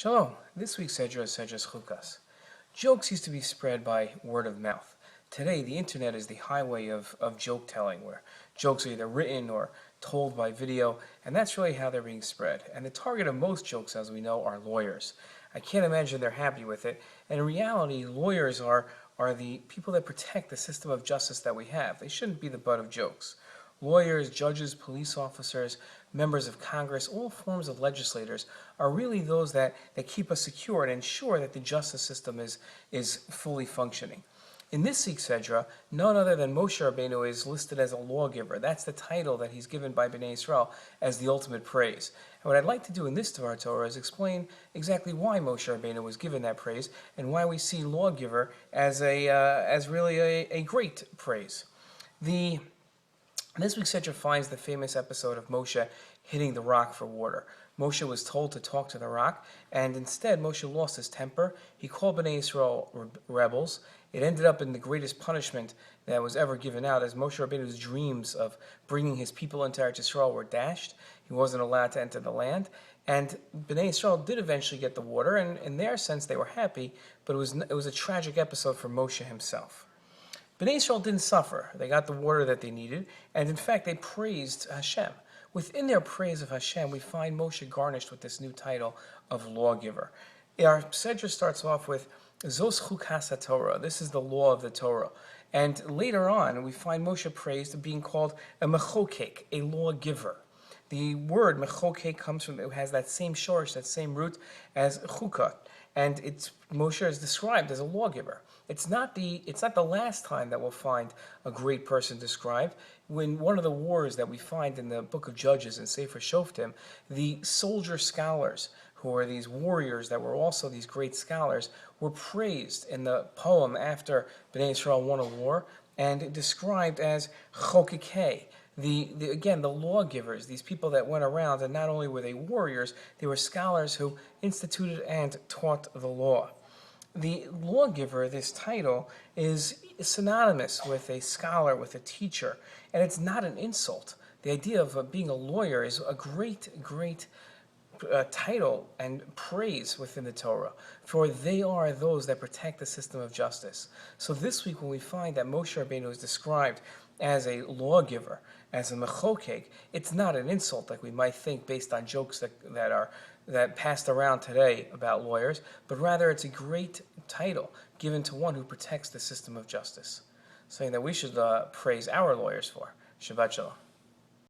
Shalom. This week's Sedra is Sedra Chukas. Jokes used to be spread by word of mouth. Today, the internet is the highway of joke telling, where jokes are either written or told by video, and that's really how they're being spread. And the target of most jokes, as we know, are lawyers. I can't imagine they're happy with it. And in reality, lawyers are the people that protect the system of justice that we have. They shouldn't be the butt of jokes. Lawyers, judges, police officers, members of Congress, all forms of legislators are really those that keep us secure and ensure that the justice system is fully functioning. In this week's Sedra, none other than Moshe Rabbeinu is listed as a lawgiver. That's the title that he's given by Bnei Israel as the ultimate praise. And what I'd like to do in this Dvar Torah is explain exactly why Moshe Rabbeinu was given that praise and why we see lawgiver as really a great praise. This week's Sedra finds the famous episode of Moshe hitting the rock for water. Moshe was told to talk to the rock, and instead Moshe lost his temper. He called Bnei Israel rebels. It ended up in the greatest punishment that was ever given out, as Moshe Rabbeinu's dreams of bringing his people into Eretz Yisrael were dashed. He wasn't allowed to enter the land, and Bnei Israel did eventually get the water, and in their sense they were happy, but it was a tragic episode for Moshe himself. Bnei Israel didn't suffer. They got the water that they needed, and in fact they praised Hashem. Within their praise of Hashem, we find Moshe garnished with this new title of lawgiver. Our Sedra starts off with Zos Chukas Torah. This is the law of the Torah. And later on, we find Moshe praised being called a mechokek, a lawgiver. The word mechokek it has that same shorish, that same root as chukah, and Moshe is described as a lawgiver. It's not the last time that we'll find a great person described. When one of the wars that we find in the book of Judges and Sefer Shoftim, the soldier scholars, who are these warriors that were also these great scholars, were praised in the poem after Bnei Israel won a war, and described as chokekei. The lawgivers, these people that went around, and not only were they warriors, they were scholars who instituted and taught the law. The lawgiver, this title, is synonymous with a scholar, with a teacher, and it's not an insult. The idea of being a lawyer is a great title and praise within the Torah, for they are those that protect the system of justice. So this week when we find that Moshe Rabbeinu is described as a lawgiver, as a mechokek, it's not an insult like we might think based on jokes that passed around today about lawyers, but rather it's a great title given to one who protects the system of justice, something that we should praise our lawyers for. Shabbat Shalom.